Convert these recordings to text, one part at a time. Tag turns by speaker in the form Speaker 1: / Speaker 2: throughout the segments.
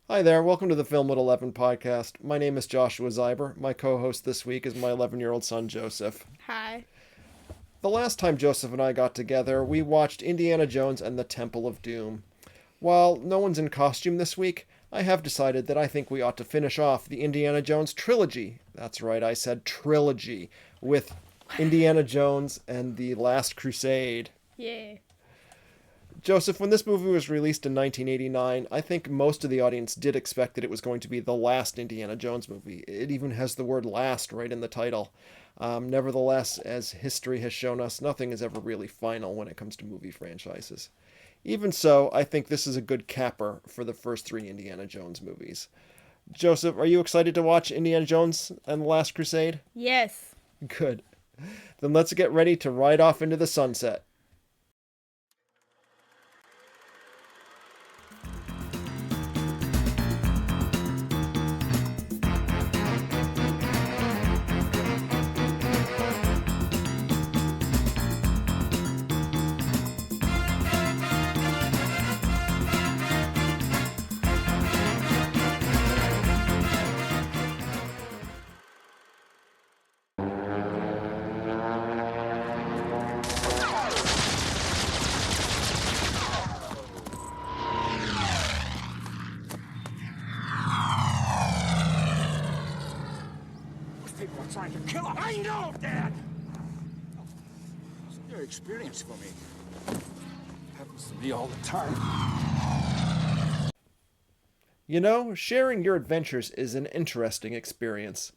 Speaker 1: Hi there, welcome to the Film at 11 podcast. My name is Joshua Zeiber. My co host this week is my 11-year-old son, Joseph.
Speaker 2: Hi.
Speaker 1: The last time Joseph and I got together, we watched Indiana Jones and the Temple of Doom. While no one's in costume this week, I have decided that I think we ought to finish off the Indiana Jones trilogy. That's right, I said trilogy, with Indiana Jones and the Last Crusade.
Speaker 2: Yeah.
Speaker 1: Joseph, when this movie was released in 1989, I think most of the audience did expect that it was going to be the last Indiana Jones movie. It even has the word last right in the title. Nevertheless, as history has shown us, nothing is ever really final when it comes to movie franchises. Even so, I think this is a good capper for the first three Indiana Jones movies. Joseph, are you excited to watch Indiana Jones and the Last Crusade?
Speaker 2: Yes.
Speaker 1: Good. Then let's get ready to ride off into the sunset.
Speaker 3: Those people are trying to kill us. I know, Dad! It's a new experience for me. Happens to me all the time.
Speaker 1: You know, sharing your adventures is an interesting experience.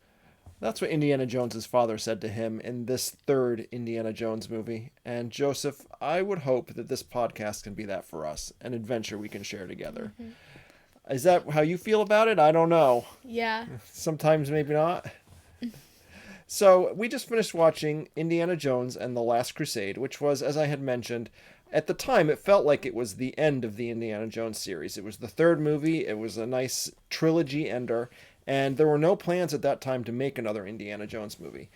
Speaker 1: That's what Indiana Jones's father said to him in this third Indiana Jones movie. And Joseph, I would hope that this podcast can be that for us, an adventure we can share together. Is that how you feel about it? I don't know.
Speaker 2: Yeah.
Speaker 1: Sometimes maybe not. So, we just finished watching Indiana Jones and the Last Crusade, which was, as I had mentioned, at the time it felt like it was the end of the Indiana Jones series. It was the third movie, it was a nice trilogy ender, and there were no plans at that time to make another Indiana Jones movie.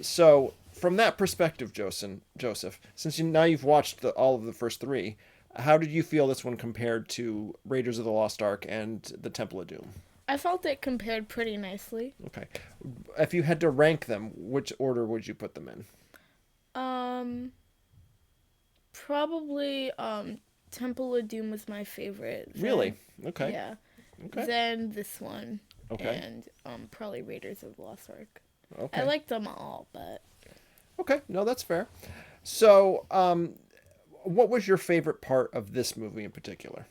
Speaker 1: So, from that perspective, Joseph, since now you've watched all of the first three, how did you feel this one compared to Raiders of the Lost Ark and the Temple of Doom?
Speaker 2: I felt it compared pretty nicely.
Speaker 1: Okay. If you had to rank them, which order would you put them in?
Speaker 2: Um Probably Temple of Doom was my favorite.
Speaker 1: Really? Okay.
Speaker 2: Yeah.
Speaker 1: Okay.
Speaker 2: Then this one.
Speaker 1: Okay.
Speaker 2: And probably Raiders of the Lost Ark.
Speaker 1: Okay.
Speaker 2: I liked them all, but
Speaker 1: Okay. No, that's fair. So, what was your favorite part of this movie in particular,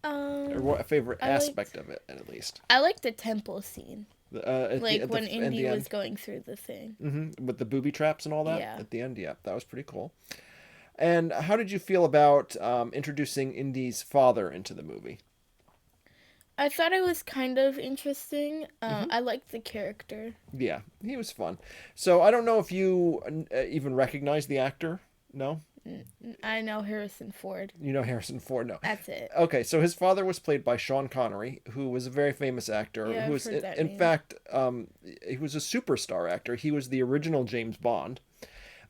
Speaker 1: or what favorite
Speaker 2: I liked
Speaker 1: aspect of it, at least?
Speaker 2: I liked the temple scene.
Speaker 1: At
Speaker 2: Like
Speaker 1: at
Speaker 2: when
Speaker 1: at
Speaker 2: Indy
Speaker 1: the
Speaker 2: was
Speaker 1: end,
Speaker 2: going through the thing.
Speaker 1: with the booby traps and all that
Speaker 2: Yeah.
Speaker 1: at the end. Yeah, that was pretty cool. And how did you feel about introducing Indy's father into the movie?
Speaker 2: I thought it was kind of interesting. I liked the character.
Speaker 1: Yeah, he was fun. So I don't know if you even recognize the actor. No,
Speaker 2: I know Harrison Ford.
Speaker 1: you know Harrison Ford. No.
Speaker 2: That's it.
Speaker 1: Okay, so his father was played by Sean Connery, who was a very famous actor.
Speaker 2: Yeah,
Speaker 1: who
Speaker 2: I've
Speaker 1: was,
Speaker 2: heard that
Speaker 1: in
Speaker 2: name.
Speaker 1: fact, he was a superstar actor. He was the original James Bond.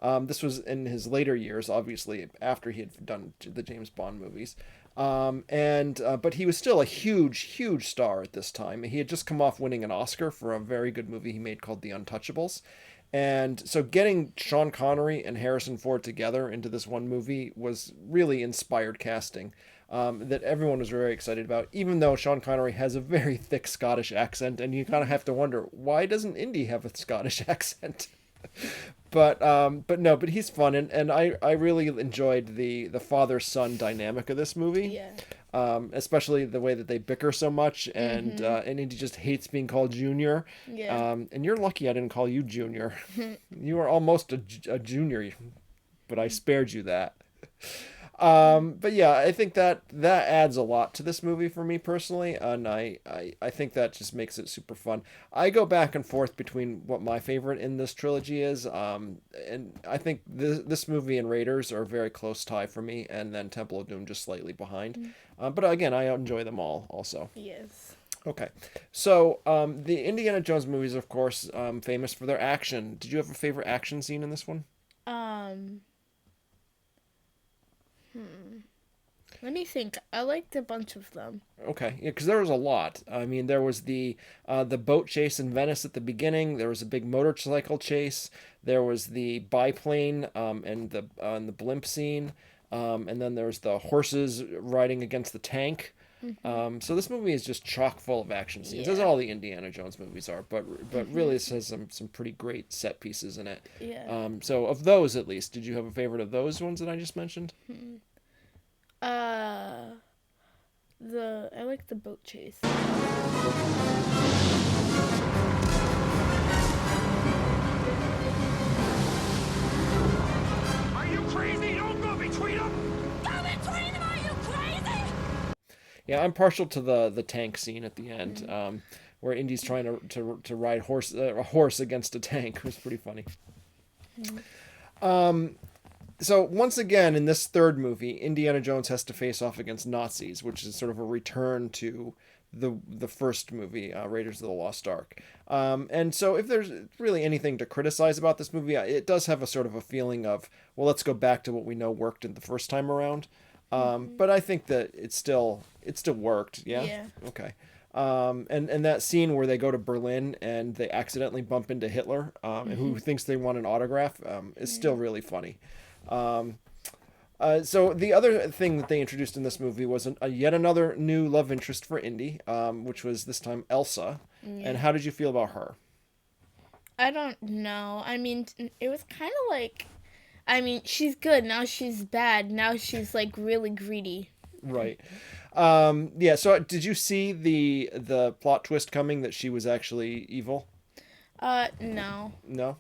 Speaker 1: This was in his later years, obviously, after he had done the James Bond movies. But he was still a huge, huge star at this time. He had just come off winning an Oscar for a very good movie he made called The Untouchables. And so getting Sean Connery and Harrison Ford together into this one movie was really inspired casting that everyone was very excited about, even though Sean Connery has a very thick Scottish accent, and you kind of have to wonder, why doesn't Indy have a Scottish accent? But he's fun, and I really enjoyed the father son dynamic of this movie.
Speaker 2: Yeah.
Speaker 1: Especially the way that they bicker so much, and Indy just hates being called Junior.
Speaker 2: Yeah.
Speaker 1: And you're lucky I didn't call you Junior. You are almost a junior, but I spared you that. But yeah, I think that adds a lot to this movie for me personally, and I think that just makes it super fun. I go back and forth between what my favorite in this trilogy is, and I think this movie and Raiders are a very close tie for me, and then Temple of Doom just slightly behind. But again, I enjoy them all also.
Speaker 2: Yes.
Speaker 1: Okay, so the Indiana Jones movies, of course, famous for their action. Did you have a favorite action scene in this one?
Speaker 2: Um. Let me think. I liked a bunch of them.
Speaker 1: Okay, yeah, because there was a lot. I mean, there was the boat chase in Venice at the beginning. There was a big motorcycle chase. There was the biplane and the blimp scene, and then there was the horses riding against the tank. So this movie is just chock full of action scenes, as
Speaker 2: Yeah.
Speaker 1: all the Indiana Jones movies are. But really, this has some pretty great set pieces in it.
Speaker 2: Yeah.
Speaker 1: So of those, at least, did you have a favorite of those ones that I just mentioned?
Speaker 2: Uh, I like the boat chase.
Speaker 3: Are you crazy? Don't go between them!
Speaker 4: Go between them, are you crazy?
Speaker 1: Yeah, I'm partial to the tank scene at the end, where Indy's trying to ride a horse against a tank. It was pretty funny. So once again, in this third movie, Indiana Jones has to face off against Nazis, which is sort of a return to the first movie, Raiders of the Lost Ark. And so if there's really anything to criticize about this movie, it does have a sort of a feeling of, well, let's go back to what we know worked in the first time around. But I think that it still worked. Yeah.
Speaker 2: Yeah.
Speaker 1: Okay. And that scene where they go to Berlin and they accidentally bump into Hitler, who thinks they want an autograph, is still really funny. So the other thing that they introduced in this movie was yet another new love interest for Indy, which was this time Elsa.
Speaker 2: Yeah.
Speaker 1: And how did you feel about her?
Speaker 2: I don't know. I mean, it was kind of like, I mean, she's good, now she's bad, now she's like really greedy.
Speaker 1: Right. Yeah. So did you see the plot twist coming that she was actually evil?
Speaker 2: No.
Speaker 1: No.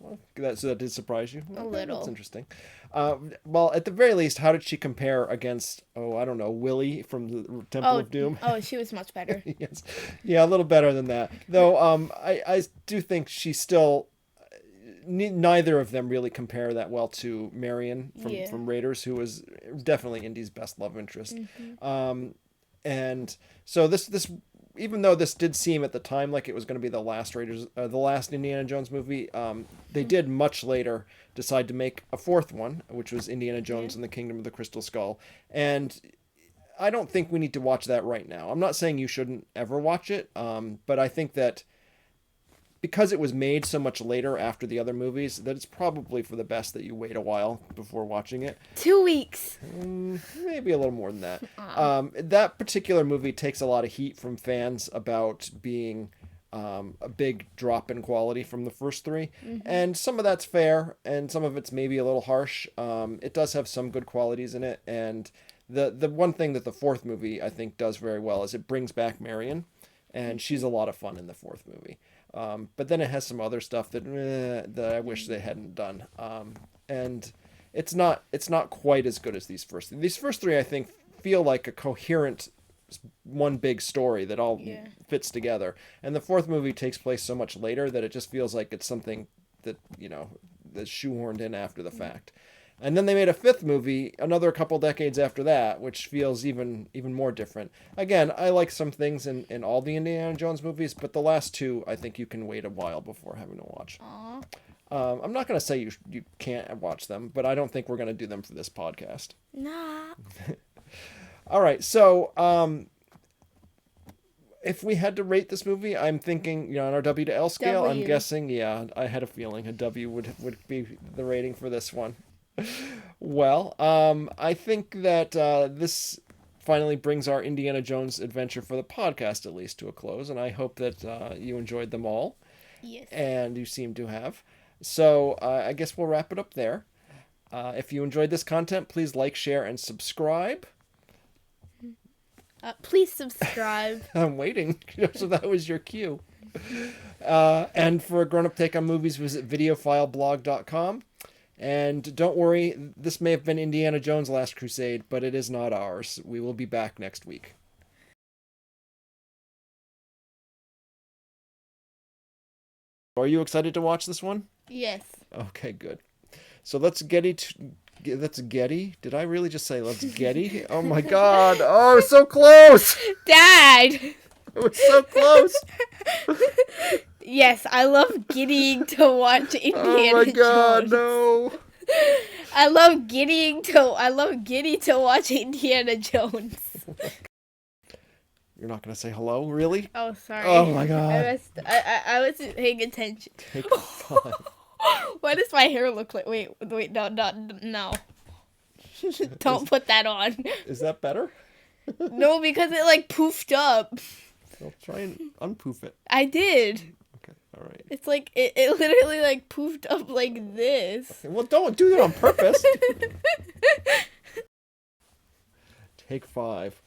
Speaker 1: So that did surprise you.
Speaker 2: A
Speaker 1: Okay,
Speaker 2: little.
Speaker 1: That's interesting. Well, at the very least, how did she compare against? Oh, I don't know, Willie from the Temple of Doom.
Speaker 2: Oh, she was much better.
Speaker 1: Yes. Yeah, a little better than that. Though I do think she still neither of them really compare that well to Marion
Speaker 2: Yeah.
Speaker 1: from Raiders, who was definitely Indy's best love interest. And so this even though this did seem at the time like it was going to be the last the last Indiana Jones movie, they did much later decide to make a fourth one, which was Indiana Jones and the Kingdom of the Crystal Skull. And I don't think we need to watch that right now. I'm not saying you shouldn't ever watch it, but I think that because it was made so much later after the other movies, that it's probably for the best that you wait a while before watching it.
Speaker 2: 2 weeks.
Speaker 1: Maybe a little more than that. That particular movie takes a lot of heat from fans about being a big drop in quality from the first three. And some of that's fair, and some of it's maybe a little harsh. It does have some good qualities in it, and the one thing that the fourth movie, I think, does very well is it brings back Marion, and she's a lot of fun in the fourth movie. But then it has some other stuff that I wish they hadn't done. And it's not quite as good as these first three. These first three, I think, feel like a coherent one big story that all fits together. And the fourth movie takes place so much later that it just feels like it's something that, that's shoehorned in after the fact. And then they made a fifth movie another couple decades after that, which feels even more different. Again, I like some things in all the Indiana Jones movies, but the last two, I think you can wait a while before having to watch. I'm not going to say you can't watch them, but I don't think we're going to do them for this podcast.
Speaker 2: Nah.
Speaker 1: All right, so if we had to rate this movie, I'm thinking, on our W to L scale, I'm
Speaker 2: W.
Speaker 1: guessing, I had a feeling a W would be the rating for this one. Well, I think that this finally brings our Indiana Jones adventure for the podcast, at least, to a close, and I hope that you enjoyed them all.
Speaker 2: Yes.
Speaker 1: And you seem to have. So I guess we'll wrap it up there. If you enjoyed this content, please like, share, and subscribe.
Speaker 2: Please subscribe.
Speaker 1: I'm waiting. So that was your cue. And for a grown-up take on movies, visit videofileblog.com. And don't worry, this may have been Indiana Jones' Last Crusade, but it is not ours. We will be back next week. Are you excited to watch this one?
Speaker 2: Yes.
Speaker 1: Okay, good. So let's Getty. Did I really just say let's Getty? Oh my god. Oh, so close.
Speaker 2: Dad!
Speaker 1: It was so close.
Speaker 2: Yes, I love getting to watch Indiana
Speaker 1: Oh my god,
Speaker 2: Jones.
Speaker 1: no.
Speaker 2: I love Giddy to watch Indiana Jones.
Speaker 1: You're not gonna say hello, really?
Speaker 2: Oh, sorry.
Speaker 1: Oh my God.
Speaker 2: I wasn't paying attention.
Speaker 1: Take 5.
Speaker 2: What does my hair look like? Wait, no. Don't put that on.
Speaker 1: Is that better?
Speaker 2: No, because it like poofed up.
Speaker 1: I'll try and unpoof it.
Speaker 2: I did.
Speaker 1: Okay, all right.
Speaker 2: It's like it literally like poofed up like this.
Speaker 1: Okay, well, don't do that on purpose. Take 5.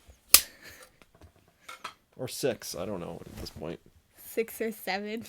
Speaker 1: Or 6. I don't know at this point.
Speaker 2: 6 or 7.